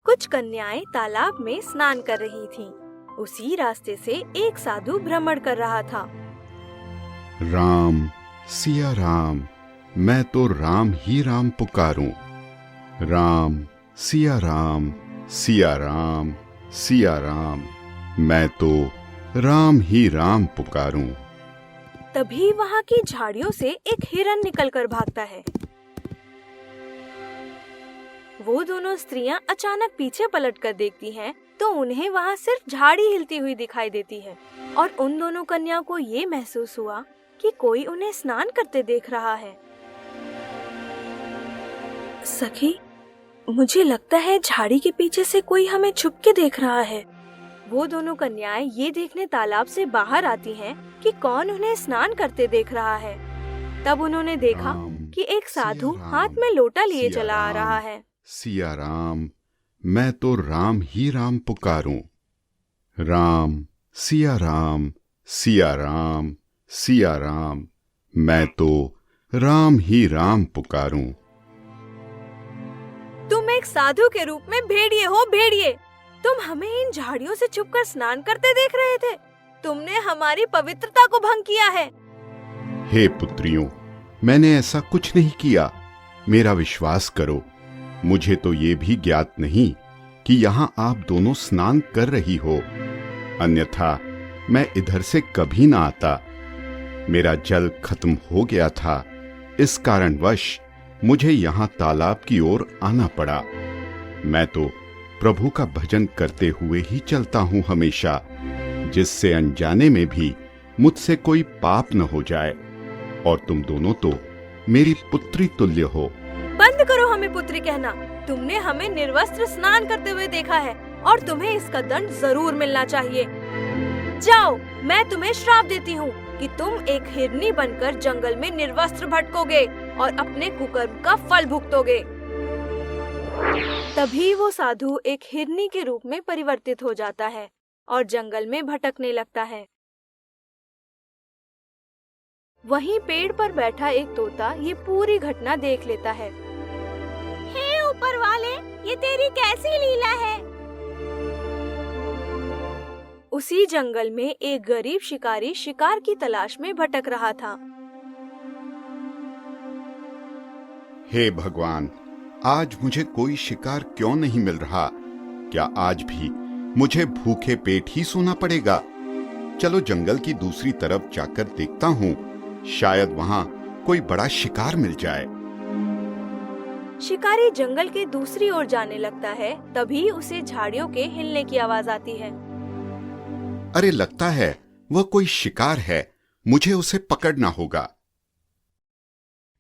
कुछ कन्याएं तालाब में स्नान कर रही थीं। उसी रास्ते से एक साधु भ्रमण कर रहा था। राम, सिया राम, मैं तो राम ही राम पुकारूं। राम, सिया राम, सिया राम, सिया राम, मैं तो राम ही राम पुकारूं। तभी वहाँ की झाड़ियों से एक हिरन निकलकर भागता है। वो दोनों स्त्रियां अचानक पीछे पलटकर देखती हैं, तो उन्हें वहाँ सिर्फ झाड़ी हिलती हुई दिखाई देती है और उन दोनों कन्याओं को ये महसूस हुआ कि कोई उन्हें स्नान करते देख रहा है। सखी, मुझे लगता है झाड़ी के पीछे से कोई हमें छुप के देख रहा है। वो दोनों कन्याएं ये देखने तालाब से बाहर आती हैं कि कौन उन्हें स्नान करते देख रहा है। तब उन्होंने देखा कि एक साधु हाथ में लोटा लिए चला आ रहा है। सिया राम, मैं तो राम ही राम पुकारूं। राम, सिया राम, सिया राम, सिया राम, मैं तो राम ही राम पुकारूं। तुम एक साधु के रूप में भेड़िए हो, भेड़िए। तुम हमें इन झाड़ियों से छुपकर स्नान करते देख रहे थे। तुमने हमारी पवित्रता को भंग किया है। हे पुत्रियों, मैंने ऐसा कुछ नहीं किया। मेरा विश्वास करो, मुझे तो ये भी ज्ञात नहीं कि यहाँ आप दोनों स्नान कर रही हो, अन्यथा मैं इधर से कभी ना आता। मेरा जल खत्म हो गया था, इस कारणवश मुझे यहाँ तालाब की ओर आना पड़ा। मैं तो प्रभु का भजन करते हुए ही चलता हूँ हमेशा, जिससे अनजाने में भी मुझसे कोई पाप न हो जाए। और तुम दोनों तो मेरी पुत्री तुल्य हो। बंद करो हमें पुत्री कहना। तुमने हमें निर्वस्त्र स्नान करते हुए देखा है और तुम्हें इसका दंड जरूर मिलना चाहिए। जाओ, मैं तुम्हें श्राप देती हूँ कि तुम एक हिरनी बनकर जंगल में निर्वस्त्र भटकोगे और अपने कुकर्म का फल भुगतोगे। तभी वो साधु एक हिरनी के रूप में परिवर्तित हो जाता है और जंगल में भटकने लगता है। वहीं पेड़ पर बैठा एक तोता ये पूरी घटना देख लेता है। हे ऊपर वाले, ये तेरी कैसी लीला है? उसी जंगल में एक गरीब शिकारी शिकार की तलाश में भटक रहा था। हे भगवान, आज मुझे कोई शिकार क्यों नहीं मिल रहा? क्या आज भी मुझे भूखे पेट ही सोना पड़ेगा? चलो जंगल की दूसरी तरफ जाकर देखता हूँ, शायद वहाँ कोई बड़ा शिकार मिल जाए। शिकारी जंगल के दूसरी ओर जाने लगता है। तभी उसे झाड़ियों के हिलने की आवाज आती है। अरे, लगता है वह कोई शिकार है, मुझे उसे पकड़ना होगा।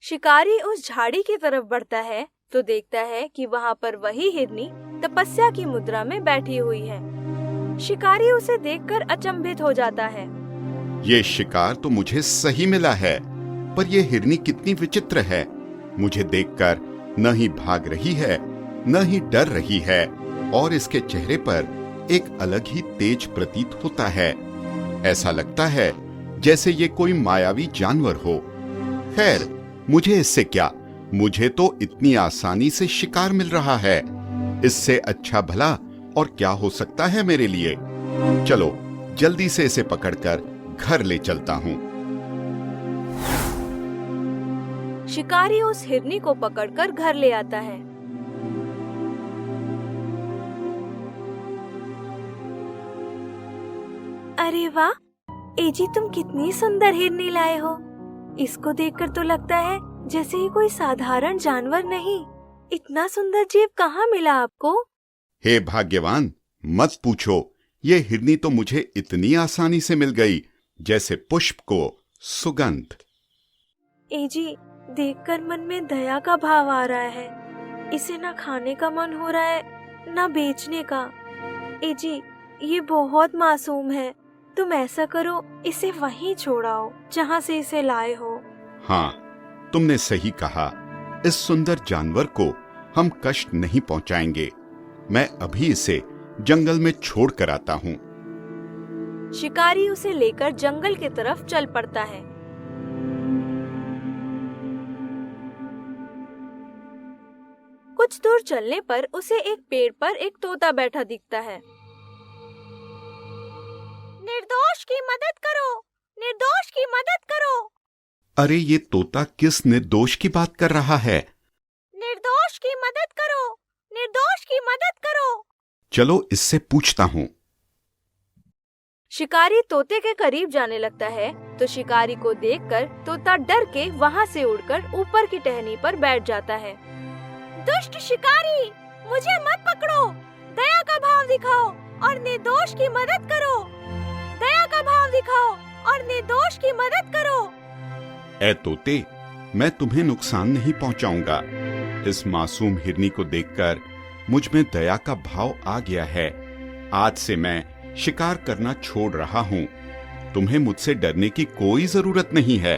शिकारी उस झाड़ी की तरफ बढ़ता है तो देखता है कि वहाँ पर वही हिरनी तपस्या की मुद्रा में बैठी हुई है। शिकारी उसे देखकर अचंभित हो जाता है। ये शिकार तो मुझे सही मिला है, पर यह हिरनी कितनी विचित्र है। मुझे देखकर न ही भाग रही है, न ही डर रही है, और इसके चेहरे पर एक अलग ही तेज प्रतीत होता है। ऐसा लगता है जैसे ये कोई मायावी जानवर हो। खैर, मुझे इससे क्या, मुझे तो इतनी आसानी से शिकार मिल रहा है। इससे अच्छा भला और क्या हो सकता है मेरे लिए। चलो जल्दी से इसे पकड़कर घर ले चलता हूँ। शिकारी उस हिरनी को पकड़कर घर ले आता है। अरे वाह, एजी तुम कितनी सुंदर हिरनी लाए हो। इसको देखकर तो लगता है जैसे ही कोई साधारण जानवर नहीं। इतना सुंदर जीव कहाँ मिला आपको? हे भाग्यवान, मत पूछो। ये हिरनी तो मुझे इतनी आसानी से मिल गई जैसे पुष्प को सुगंध। एजी, देखकर मन में दया का भाव आ रहा है। इसे ना खाने का मन हो रहा है, ना बेचने का। एजी, ये बहुत मासूम है। तुम ऐसा करो, इसे वहीं छोड़ाओ जहाँ से इसे लाए हो। हाँ, तुमने सही कहा। इस सुंदर जानवर को हम कष्ट नहीं पहुंचाएंगे। मैं अभी इसे जंगल में छोड़ कर आता हूँ। शिकारी उसे लेकर जंगल की तरफ चल पड़ता है। कुछ कुछ दूर चलने पर उसे एक पेड़ पर एक तोता बैठा दिखता है। निर्दोष की मदद करो, निर्दोष की मदद करो। अरे ये तोता किस निर्दोष की बात कर रहा है? निर्दोष की मदद करो, निर्दोष की मदद करो। चलो इससे पूछता हूँ। शिकारी तोते के करीब जाने लगता है तो शिकारी को देखकर तोता डर के वहाँ से उड़कर ऊपर की टहनी पर बैठ जाता है। दुष्ट शिकारी, मुझे मत पकड़ो, दया का भाव दिखाओ और निर्दोष की मदद करो। दया का भाव दिखाओ और निर्दोष की मदद करो। ए तोते, मैं तुम्हें नुकसान नहीं पहुंचाऊंगा। इस मासूम हिरनी को देखकर मुझ में दया का भाव आ गया है। आज से मैं शिकार करना छोड़ रहा हूँ। तुम्हें मुझसे डरने की कोई जरूरत नहीं है।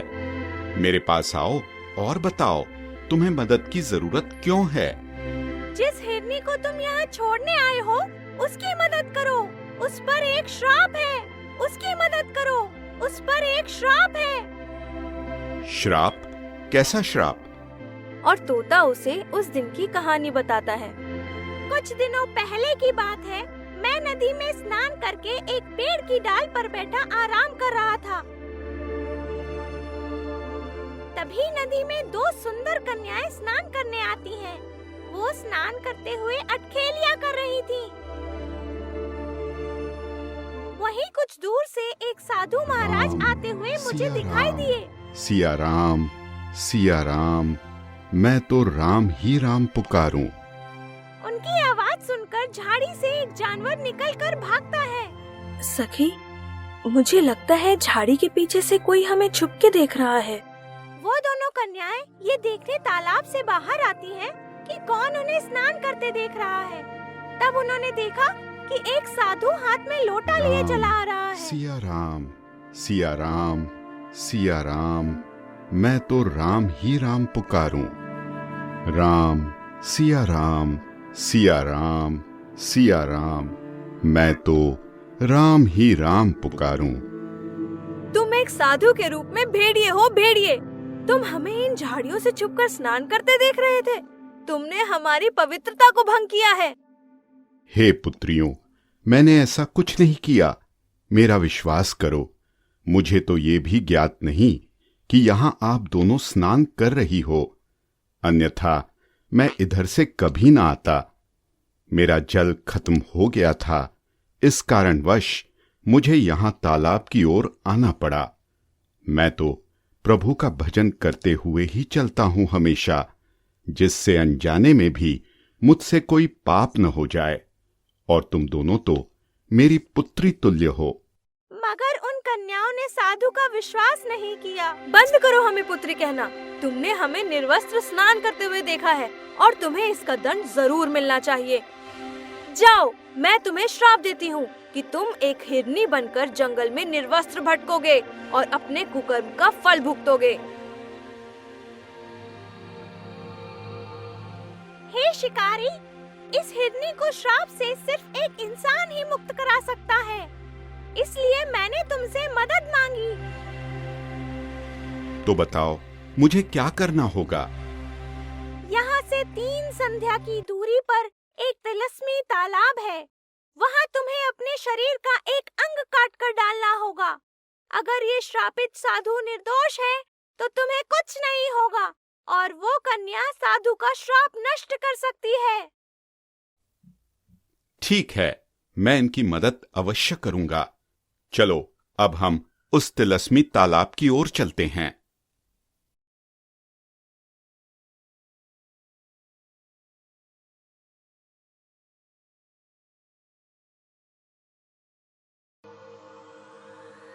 मेरे पास आओ और बताओ तुम्हें मदद की जरूरत क्यों है? जिस हिरनी को तुम यहाँ छोड़ने आए हो उसकी मदद करो। उस पर एक श्राप है, उसकी मदद करो। उस पर एक श्राप है। श्राप? कैसा श्राप? और तोता उसे उस दिन की कहानी बताता है। कुछ दिनों पहले की बात है। मैं नदी में स्नान करके एक पेड़ की डाल पर बैठा आराम कर रहा था। तभी नदी में दो सुंदर कन्याएं स्नान करने आती हैं। वो स्नान करते हुए अटखेलियां कर रही थी। वहीं कुछ दूर से एक साधु महाराज आते हुए मुझे दिखाई दिए। सिया राम, सिया राम, मैं तो राम ही राम पुकारूं। उनकी आवाज सुनकर झाड़ी से एक जानवर निकलकर भागता है। सखी, मुझे लगता है झाड़ी के पीछे से कोई हमें छुप के देख रहा है। वो दोनों कन्याएं ये देखने तालाब से बाहर आती हैं कि कौन उन्हें स्नान करते देख रहा है। तब उन्होंने देखा कि एक साधु हाथ में लोटा लिए चला आ रहा है। सिया राम, सिया राम, सिया राम, मैं तो राम ही राम पुकारूं। राम, सिया राम, सिया राम, सिया राम, मैं तो राम ही राम पुकारूं। तुम एक साधु के रूप में भेड़िए हो, भेड़िए। तुम हमें इन झाड़ियों से छुपकर स्नान करते देख रहे थे। तुमने हमारी पवित्रता को भंग किया है। हे पुत्रियों, मैंने ऐसा कुछ नहीं किया। मेरा विश्वास करो। मुझे तो ये भी ज्ञात नहीं कि यहाँ आप दोनों स्नान कर रही हो, अन्यथा मैं इधर से कभी ना आता। मेरा जल खत्म हो गया था, इस कारणवश मुझे यहाँ तालाब की ओर आना पड़ा। मैं तो प्रभु का भजन करते हुए ही चलता हूँ हमेशा, जिससे अनजाने में भी मुझसे कोई पाप न हो जाए। और तुम दोनों तो मेरी पुत्री तुल्य हो। मगर उन कन्याओं ने साधु का विश्वास नहीं किया। बंद करो हमें पुत्री कहना। तुमने हमें निर्वस्त्र स्नान करते हुए देखा है और तुम्हें इसका दंड जरूर मिलना चाहिए। जाओ, मैं तुम्हें श्राप देती हूँ कि तुम एक हिरनी बनकर जंगल में निर्वस्त्र भटकोगे और अपने कुकर्म का फल भुगतोगे। हे शिकारी, इस हिरनी को श्राप से सिर्फ एक इंसान ही मुक्त करा सकता है, इसलिए मैंने तुमसे मदद मांगी। तो बताओ मुझे क्या करना होगा? यहाँ से 3 संध्या की दूरी पर एक तिलस्मी तालाब है। वहाँ तुम्हें अपने शरीर का एक अंग काट कर डालना होगा। अगर ये श्रापित साधु निर्दोष है तो तुम्हें कुछ नहीं होगा और वो कन्या साधु का श्राप नष्ट कर सकती है। ठीक है, मैं इनकी मदद अवश्य करूंगा। चलो अब हम उस तिलस्मी तालाब की ओर चलते हैं।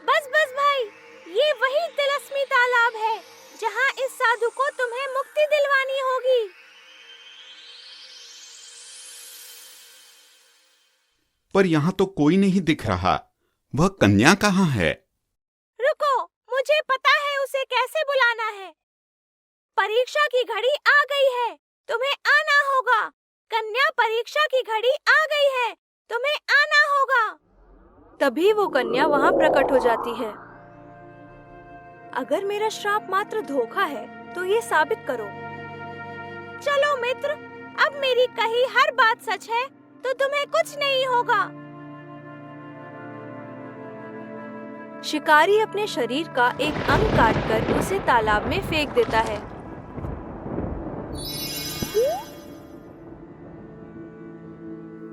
बस बस भाई, ये वही तिलस्मी तालाब है जहाँ इस साधु को तुम्हें मुक्ति दिलवानी होगी। पर यहाँ तो कोई नहीं दिख रहा। वह कन्या कहाँ है? रुको, मुझे पता है उसे कैसे बुलाना है। परीक्षा की घड़ी आ गई है, तुम्हें आना होगा। कन्या, परीक्षा की घड़ी आ गई है, तुम्हें आना होगा। तभी वो कन्या वहाँ प्रकट हो जाती है। अगर मेरा श्राप मात्र धोखा है तो ये साबित करो। चलो मित्र, अब मेरी कही हर बात सच है तो तुम्हें कुछ नहीं होगा। शिकारी अपने शरीर का एक अंग काटकर उसे तालाब में फेंक देता है।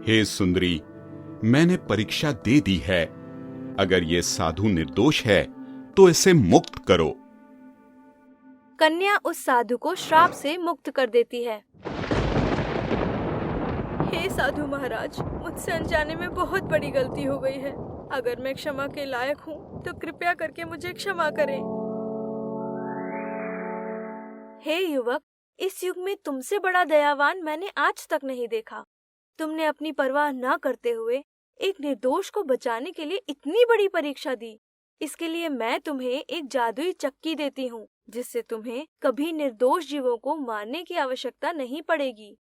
हे सुंदरी, मैंने परीक्षा दे दी है। अगर ये साधु निर्दोष है तो इसे मुक्त करो। कन्या उस साधु को श्राप से मुक्त कर देती है। हे साधु महाराज, मुझसे अनजाने में बहुत बड़ी गलती हो गई है। अगर मैं क्षमा के लायक हूँ तो कृपया करके मुझे क्षमा करें। हे युवक, इस युग में तुमसे बड़ा दयावान मैंने आज तक नहीं देखा। तुमने अपनी परवाह न करते हुए एक निर्दोष को बचाने के लिए इतनी बड़ी परीक्षा दी। इसके लिए मैं तुम्हें एक जादुई चक्की देती हूँ, जिससे तुम्हें कभी निर्दोष जीवों को मारने की आवश्यकता नहीं पड़ेगी।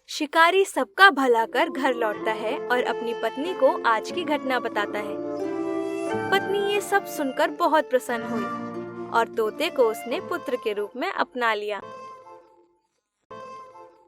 शिकारी सबका भला कर घर लौटता है और अपनी पत्नी को आज की घटना बताता है। पत्नी ये सब सुनकर बहुत प्रसन्न हुई और तोते को उसने पुत्र के रूप में अपना लिया।